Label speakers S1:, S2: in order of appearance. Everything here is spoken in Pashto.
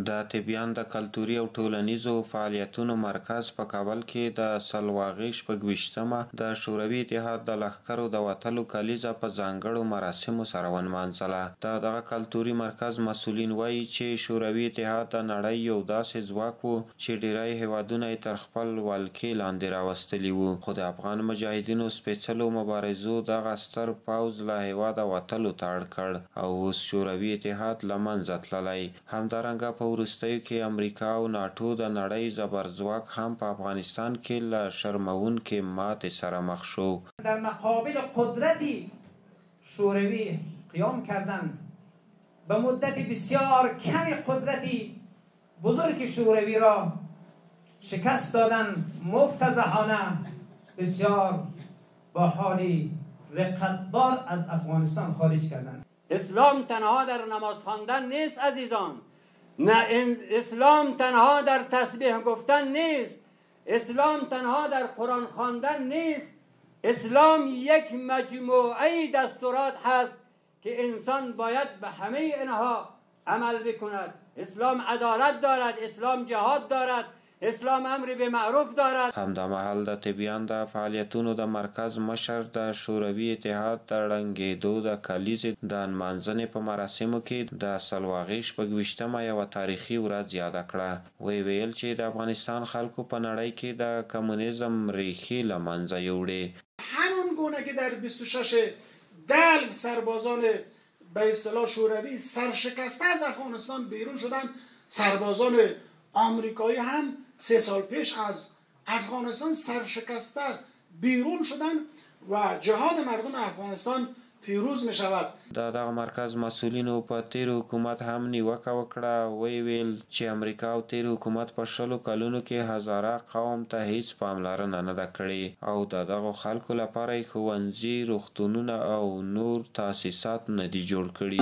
S1: د طبیان د کلتوري او ټولنیزو فعالیتونو مرکز په کابل کې د سلواغې 26مه د شوروي اتحاد د لښکرو د وتلو کلیزه په ځانګړو مراسمو سره ونمانځله. د دغه کلتوري مرکز مسؤلین وایي چې شوروي اتحاد د نړۍ یو داسې ځواک و چې ډیری هیوادونه یې تر خپل ولکې لاندې راوستلي وو، خو د افغان مجاهدینو سپېڅلو مبارزو دغه ستر پوځ له هیواده وتلو ته اړ کړ او اوس شوروي اتحاد له منځه تللی. همدارنګه په وروستیو کې امریکا او ناټو د نړۍ زبرځواک هم په افغانستان کې له شرموونکې ماتې سره مخ شو.
S2: در مقابل قدرتی شوروی قیام کردن به مدت بسیار کمی قدرتی بزرگ شوروی را شکست دادن، مفتضحانه بسیار با حالی رقتبار از افغانستان خارج کردن.
S3: اسلام تنها در نماز خواندن نیست عزیزان، نه اسلام تنها در تسبیح گفتن نیست، اسلام تنها در قرآن خواندن نیست. اسلام یک مجموعه دستورات هست که انسان باید به همه اینها عمل بکند. اسلام عدالت دارد، اسلام جهاد دارد، اسلام امر به معروف دارد.
S1: همدامهال د طبیان د فعالیتونو د مرکز مشر د شوروي اتحاد د ړنګېدو د کلیزې د نمانځنې په مراسمو کې د سلواغې 26مه یوه تاریخي ورځ یاده کړه. ویل چې د افغانستان خلکو په نړۍ کې د کمونیزم ریښې له منځه یوړې.
S4: همون گونه که در 26 دلو سربازان به اصطلاح شوروی سرشکسته از افغانستان بیرون شدن، سربازان آمریکایی هم 3 سال پیش از افغانستان سرشکسته بیرون شدن و جهاد مردم افغانستان پیروز می شود.
S1: د دغه مرکز مسؤلینو په تیر حکومت هم نیوکه وکړه. ویل چې امریکا او تیر حکومت په 20 کلونو کې هزاره قوم ته هیڅ پاملرنه نه ده کړې او د دغو خلکو لپاره یې ښوونځي، روغتونونه او نور تاسیسات نه دي جوړ کړي.